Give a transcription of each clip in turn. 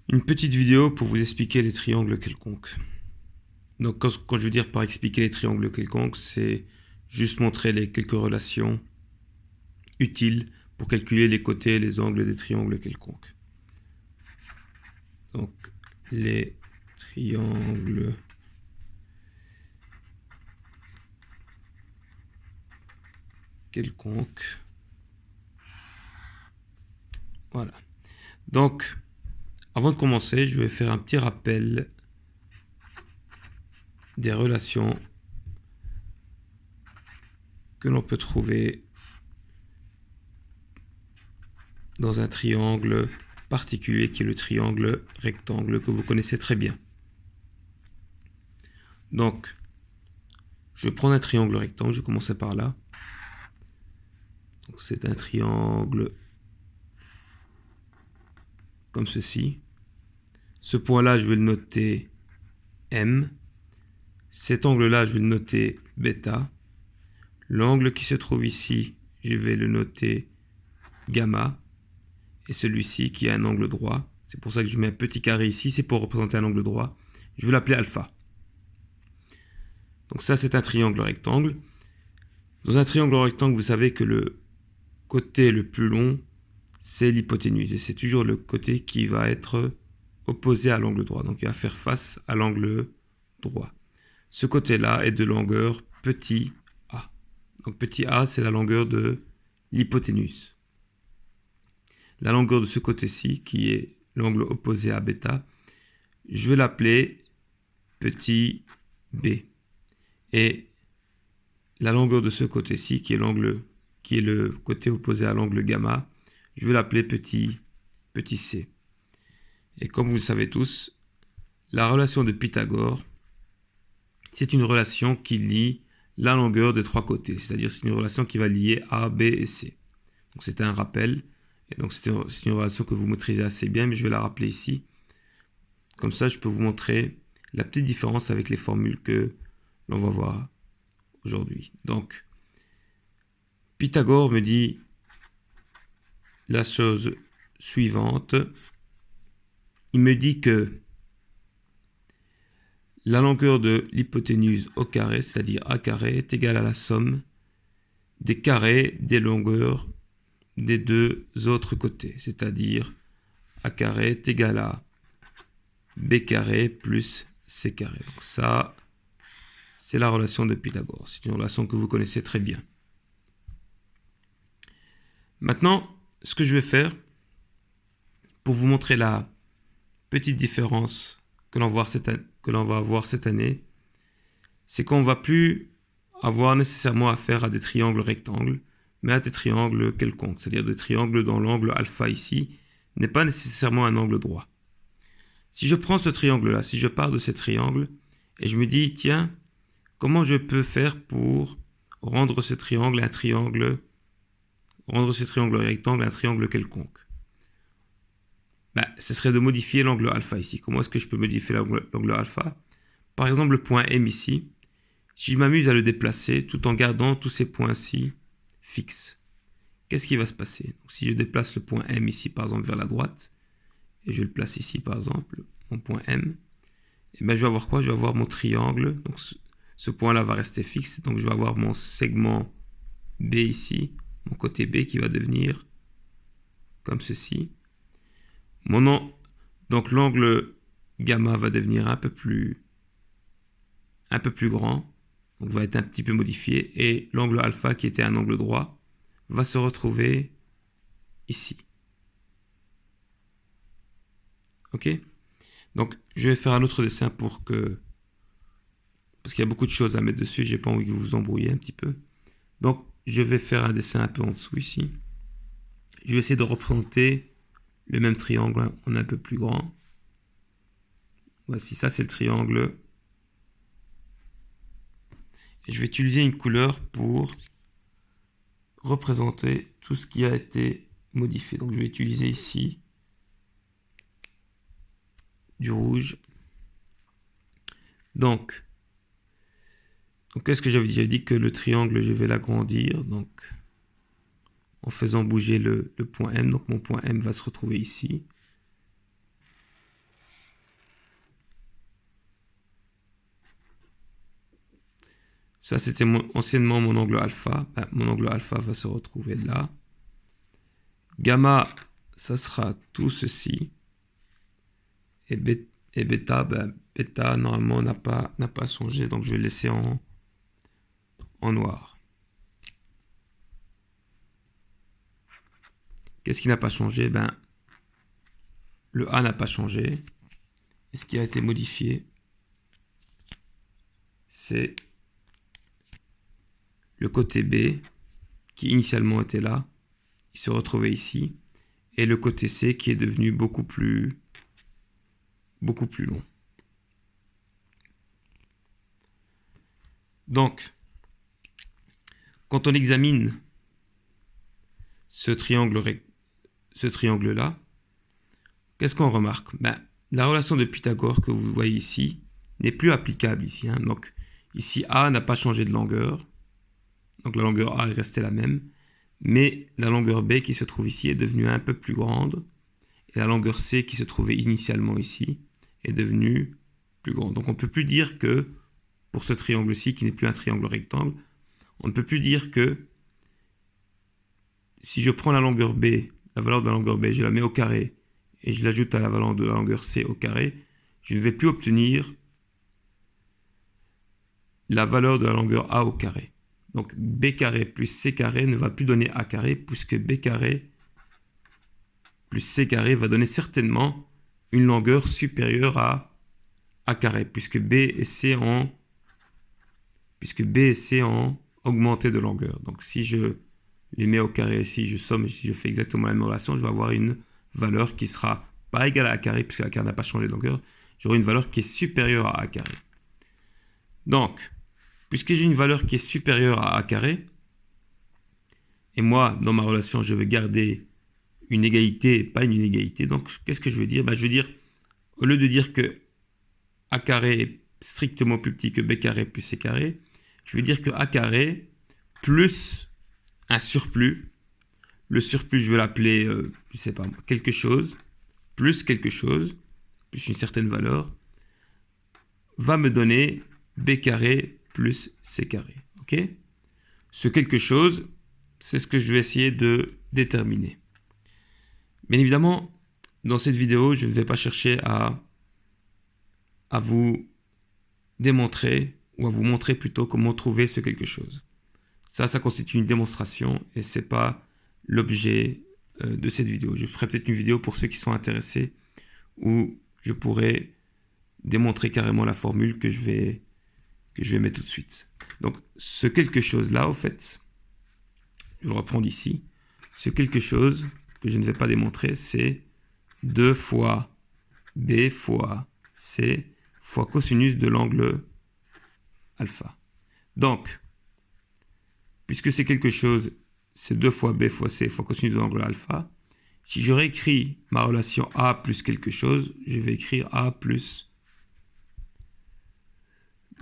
Une petite vidéo pour vous expliquer les triangles quelconques. Donc quand je veux dire par expliquer les triangles quelconques, c'est juste montrer les quelques relations utiles pour calculer les côtés et les angles des triangles quelconques. Donc les triangles quelconques. Voilà. Donc, avant de commencer, je vais faire un petit rappel des relations que l'on peut trouver dans un triangle particulier qui est le triangle rectangle que vous connaissez très bien. Donc, je vais prendre un triangle rectangle, je vais commencer par là. C'est un triangle comme ceci. Ce point-là, je vais le noter M. Cet angle-là, je vais le noter bêta. L'angle qui se trouve ici, je vais le noter gamma. Et celui-ci qui a un angle droit, c'est pour ça que je mets un petit carré ici, c'est pour représenter un angle droit. Je vais l'appeler alpha. Donc ça, c'est un triangle rectangle. Dans un triangle rectangle, vous savez que le côté le plus long, c'est l'hypoténuse. Et c'est toujours le côté qui va être opposé à l'angle droit. Donc il va faire face à l'angle droit. Ce côté-là est de longueur petit a. Donc petit a, c'est la longueur de l'hypoténuse. La longueur de ce côté-ci, qui est l'angle opposé à bêta, je vais l'appeler petit b. Et la longueur de ce côté-ci, qui est le côté opposé à l'angle gamma, je vais l'appeler petit c. Et comme vous le savez tous, la relation de Pythagore, c'est une relation qui lie la longueur des trois côtés. C'est-à-dire c'est une relation qui va lier A, B et C. Donc c'est un rappel. Et donc c'est une relation que vous maîtrisez assez bien, mais je vais la rappeler ici. Comme ça, je peux vous montrer la petite différence avec les formules que l'on va voir aujourd'hui. Donc, Pythagore me dit la chose suivante. Il me dit que la longueur de l'hypoténuse au carré, c'est-à-dire a carré, est égale à la somme des carrés des longueurs des deux autres côtés, c'est-à-dire a carré est égal à b carré plus c carré. Donc ça, c'est la relation de Pythagore. C'est une relation que vous connaissez très bien. Maintenant, ce que je vais faire, pour vous montrer la petite différence que l'on va avoir cette année, c'est qu'on ne va plus avoir nécessairement affaire à des triangles rectangles, mais à des triangles quelconques, c'est-à-dire des triangles dont l'angle alpha ici n'est pas nécessairement un angle droit. Si je prends ce triangle-là, si je pars de ce triangle, et je me dis, tiens, comment je peux faire pour rendre ce triangle rectangle un triangle quelconque? Ce serait de modifier l'angle alpha ici. Comment est-ce que je peux modifier l'angle alpha? Par exemple, le point M ici, si je m'amuse à le déplacer tout en gardant tous ces points-ci fixes, qu'est-ce qui va se passer? Donc, si je déplace le point M ici, par exemple, vers la droite, et je le place ici, par exemple, mon point M, et je vais avoir quoi? Je vais avoir mon triangle. Donc, ce point-là va rester fixe. Donc, je vais avoir mon segment B ici, mon côté B qui va devenir comme ceci. Donc, l'angle gamma va devenir un peu plus grand. Donc, va être un petit peu modifié. Et l'angle alpha, qui était un angle droit, va se retrouver ici. Ok? Donc, je vais faire un autre dessin parce qu'il y a beaucoup de choses à mettre dessus, j'ai pas envie que vous vous embrouillez un petit peu. Donc, je vais faire un dessin un peu en dessous ici. Je vais essayer de représenter le même triangle en un peu plus grand. Voici, ça c'est le triangle. Et je vais utiliser une couleur pour représenter tout ce qui a été modifié. Donc, je vais utiliser ici du rouge. Donc qu'est-ce que j'avais dit? J'avais dit que le triangle, je vais l'agrandir, donc en faisant bouger le point M. Donc mon point M va se retrouver ici. Ça, c'était anciennement mon angle alpha. Ben, mon angle alpha va se retrouver là. Gamma, ça sera tout ceci. Et bêta, ben, bêta, normalement, n'a pas changé. Donc, je vais le laisser en noir. Qu'est-ce qui n'a pas changé? Ben, le A n'a pas changé. Et ce qui a été modifié, c'est le côté B, qui initialement était là. Il se retrouvait ici. Et le côté C, qui est devenu beaucoup plus long. Donc, quand on examine ce triangle-là, qu'est-ce qu'on remarque? Ben, la relation de Pythagore que vous voyez ici n'est plus applicable ici. Hein. Donc, ici, A n'a pas changé de longueur. Donc, la longueur A est restée la même. Mais la longueur B qui se trouve ici est devenue un peu plus grande. Et la longueur C qui se trouvait initialement ici est devenue plus grande. Donc, on ne peut plus dire que, pour ce triangle-ci, qui n'est plus un triangle rectangle, on ne peut plus dire que si je prends la longueur B, la valeur de la longueur B, je la mets au carré, et je l'ajoute à la valeur de la longueur C au carré, je ne vais plus obtenir la valeur de la longueur A au carré. Donc B carré plus C carré ne va plus donner A carré, puisque B carré plus C carré va donner certainement une longueur supérieure à A carré, puisque B et C ont augmenté de longueur. Donc si je les mets au carré, si je somme et si je fais exactement la même relation, je vais avoir une valeur qui sera pas égale à A carré, puisque A carré n'a pas changé de longueur. J'aurai une valeur qui est supérieure à A carré. Donc, puisque j'ai une valeur qui est supérieure à A carré, et moi, dans ma relation, je veux garder une égalité, pas une inégalité, donc qu'est-ce que je veux dire? Ben, je veux dire, au lieu de dire que A carré est strictement plus petit que B carré plus C carré, je veux dire que A carré plus un surplus, le surplus, je vais l'appeler, je sais pas, quelque chose, plus une certaine valeur, va me donner B carré plus C carré. Ok? Ce quelque chose, c'est ce que je vais essayer de déterminer. Bien évidemment, dans cette vidéo, je ne vais pas chercher à vous démontrer, ou à vous montrer plutôt comment trouver ce quelque chose. Ça constitue une démonstration et ce n'est pas l'objet de cette vidéo. Je ferai peut-être une vidéo pour ceux qui sont intéressés où je pourrais démontrer carrément la formule que je vais mettre tout de suite. Donc, ce quelque chose-là, au fait, je vais le reprendre ici. Ce quelque chose que je ne vais pas démontrer, c'est 2 fois B fois C fois cosinus de l'angle alpha. Donc, puisque c'est quelque chose, c'est 2 fois B fois C fois cosinus de l'angle alpha. Si je réécris ma relation A plus quelque chose, je vais écrire A plus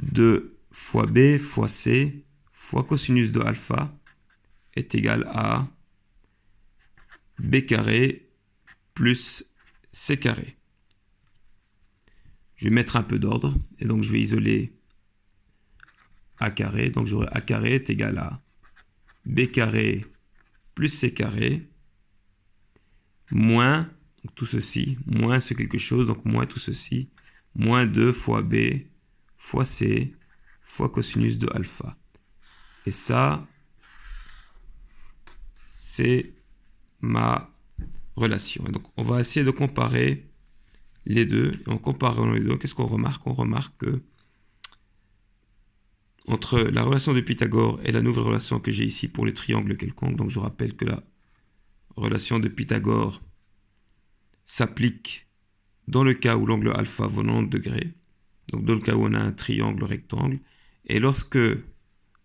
2 fois B fois C fois cosinus de alpha est égal à B carré plus C carré. Je vais mettre un peu d'ordre et donc je vais isoler A carré. Donc j'aurai A carré est égal à B carré plus C carré moins donc tout ceci, moins ce quelque chose, donc moins tout ceci, moins 2 fois B fois C fois cosinus de alpha. Et ça, c'est ma relation. Et donc on va essayer de comparer les deux. Et en comparant les deux, qu'est-ce qu'on remarque? On remarque que entre la relation de Pythagore et la nouvelle relation que j'ai ici pour les triangles quelconques, donc je rappelle que la relation de Pythagore s'applique dans le cas où l'angle alpha vaut 90 degrés, donc dans le cas où on a un triangle rectangle, et lorsque,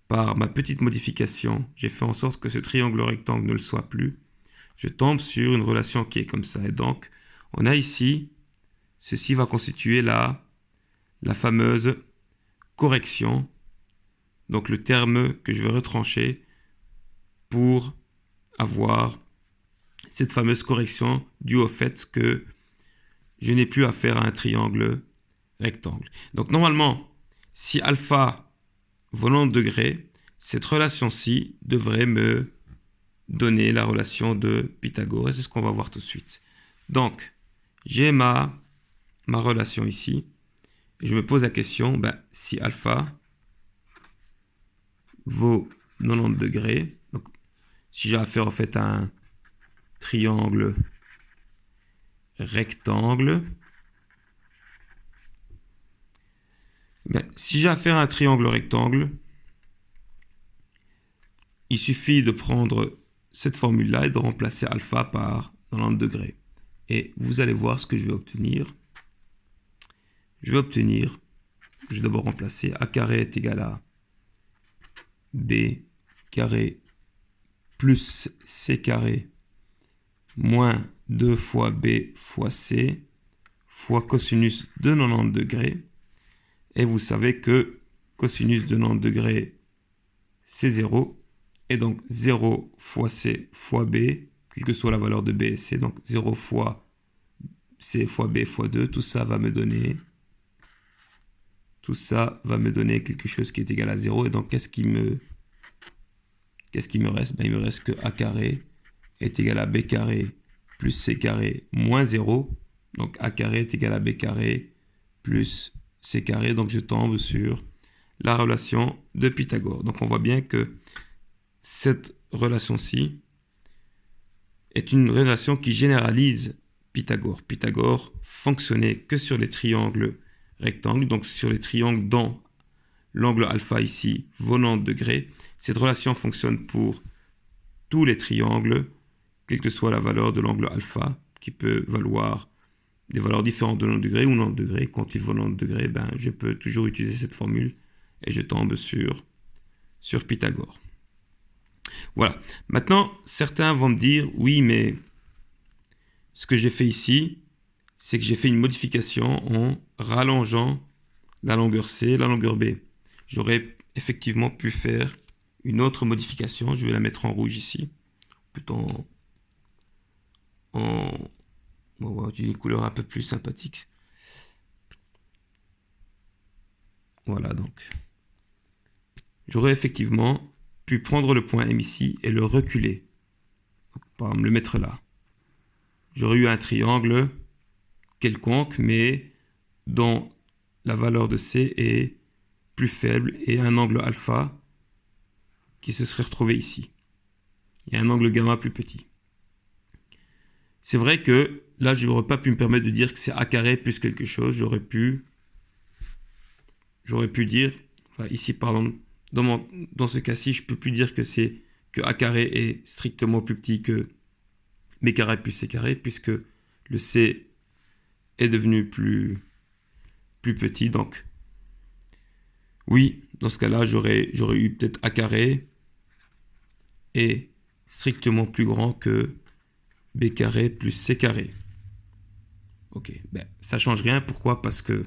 par ma petite modification, j'ai fait en sorte que ce triangle rectangle ne le soit plus, je tombe sur une relation qui est comme ça. Et donc, on a ici, ceci va constituer la fameuse correction, donc le terme que je vais retrancher pour avoir cette fameuse correction due au fait que je n'ai plus affaire à un triangle rectangle. Donc normalement, si alpha vos 90 degrés, cette relation-ci devrait me donner la relation de Pythagore. Et c'est ce qu'on va voir tout de suite. Donc, j'ai ma relation ici. Et je me pose la question, si alpha vaut 90 degrés, donc si j'ai affaire en fait à un triangle rectangle, si j'ai affaire à un triangle rectangle, il suffit de prendre cette formule-là et de remplacer alpha par 90 degrés. Et vous allez voir ce que je vais obtenir. Je vais d'abord remplacer a carré est égal à b carré plus c carré moins 2 fois b fois c fois cosinus de 90 degrés. Et vous savez que cosinus de 90 degrés, c'est 0. Et donc 0 fois c fois b, quelle que soit la valeur de b et c, donc 0 fois c fois b fois 2, tout ça va me donner quelque chose qui est égal à 0. Et donc qu'est-ce qui me reste? Il me reste que a carré est égal à b carré plus c carré moins 0. Donc a carré est égal à b carré plus c carré. Donc je tombe sur la relation de Pythagore. Donc on voit bien que cette relation-ci est une relation qui généralise Pythagore. Pythagore fonctionnait que sur les triangles rectangles, donc sur les triangles dont l'angle alpha ici vaut 90 degrés. Cette relation fonctionne pour tous les triangles, quelle que soit la valeur de l'angle alpha, qui peut valoir des valeurs différentes de 90 degrés ou 90 degrés. Quand il vaut 90 degrés, je peux toujours utiliser cette formule et je tombe sur Pythagore. Voilà. Maintenant, certains vont me dire, oui, mais ce que j'ai fait ici, c'est que j'ai fait une modification en rallongeant la longueur C, la longueur B. J'aurais effectivement pu faire une autre modification. Je vais la mettre en rouge ici. Plutôt on va utiliser une couleur un peu plus sympathique. Voilà, donc. J'aurais effectivement pu prendre le point M ici et le reculer. Donc, par exemple, le mettre là. J'aurais eu un triangle quelconque, mais dont la valeur de C est plus faible et un angle alpha qui se serait retrouvé ici. Et un angle gamma plus petit. C'est vrai que là, je n'aurais pas pu me permettre de dire que c'est a carré plus quelque chose. J'aurais pu dire, enfin ici par exemple, dans ce cas-ci, je ne peux plus dire que a carré est strictement plus petit que b carré plus c carré, puisque le c est devenu plus petit. Donc, oui, dans ce cas-là, j'aurais eu peut-être a carré est strictement plus grand que b carré plus c carré. Ok, ça ne change rien. Pourquoi? Parce que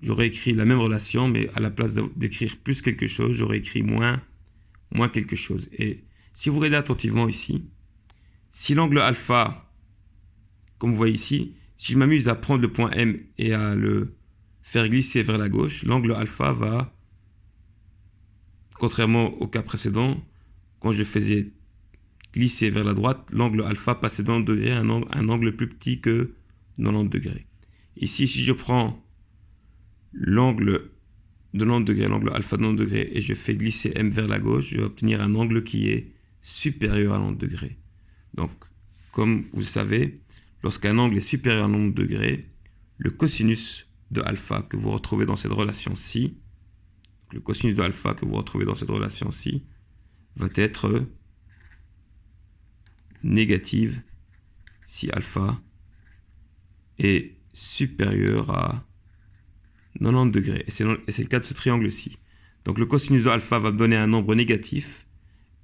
j'aurais écrit la même relation, mais à la place d'écrire plus quelque chose, j'aurais écrit moins quelque chose. Et si vous regardez attentivement ici, si l'angle alpha, comme vous voyez ici, si je m'amuse à prendre le point M et à le faire glisser vers la gauche, l'angle alpha va, contrairement au cas précédent, quand je faisais glisser vers la droite, l'angle alpha passait dans le degré, un angle plus petit que 90 degrés. Ici, si je prends l'angle de 90 degrés, l'angle alpha de 90 degrés, et je fais glisser M vers la gauche, je vais obtenir un angle qui est supérieur à 90 degrés. Donc, comme vous le savez, lorsqu'un angle est supérieur à 90 degrés, le cosinus de alpha que vous retrouvez dans cette relation-ci, va être négative si alpha est supérieur à 90 degrés. Et c'est le cas de ce triangle-ci. Donc le cosinus de alpha va me donner un nombre négatif.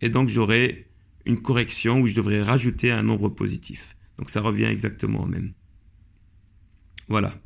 Et donc j'aurai une correction où je devrais rajouter un nombre positif. Donc ça revient exactement au même. Voilà.